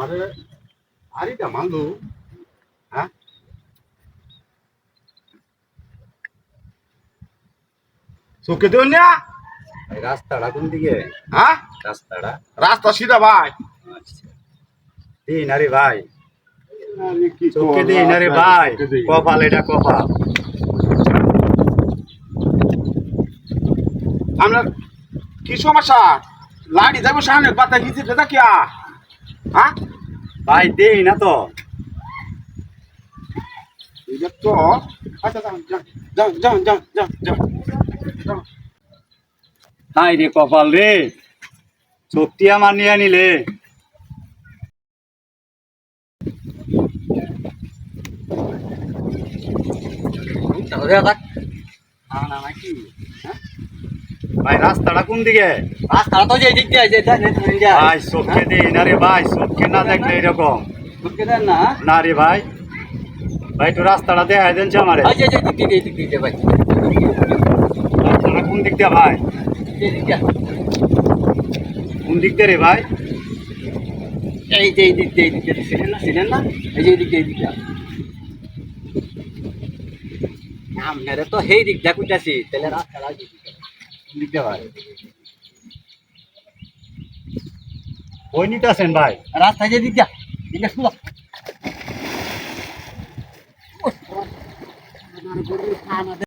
আরে আরিটা মানলু হ্যাঁ চোখে দেও না রাস্তাটা কোন দিকে? হ্যাঁ রাস্তাটা রাস্তা সিধা ভাই আচ্ছা দিই না রে ভাই, আরে কি চোখে কর, দিই না রে ভাই, চোখে দেই। কপাল এটা কপাল। আমরা কি সমস্যা লাড়ি যাবো সামনে বাতা হিচে দেতা কিয়া হ্যাঁ ভাই দেই না তো। এটা তো আচ্ছা যান যান যান যান যান যান যান হাই রে কপাল রে, চোখটি আমার নিয়ে নিলে। না না নাকি ভাই রাস্তাটা কোন দিকে? রাস্তাটা তো যে দিক দিয়ে যে ভাই চোখে দিই না রে ভাই, চোখে না দেখলে এরকম ঢুকে দেন না না রে ভাই। ভাই একটু রাস্তাটা দেখাই দেন আমারে। এই যে দিক দিয়ে ভাই রাস্তাটা কোন দিক দিয়ে ভাই? এই দিক দিয়ে কোন দিক দিয়ে রে ভাই? এই যে দিক দিয়ে ছিলেন না এই যে দিক দিয়ে আপনারা তো সেই দিক দিয়ে কুইতাছি তাহলে রাস্তাটা কোন দিক দিয়ে ভাই? ওই নিতে আছেন ভাই? রাস্তা যে দিক দিয়ে দিকে শুনো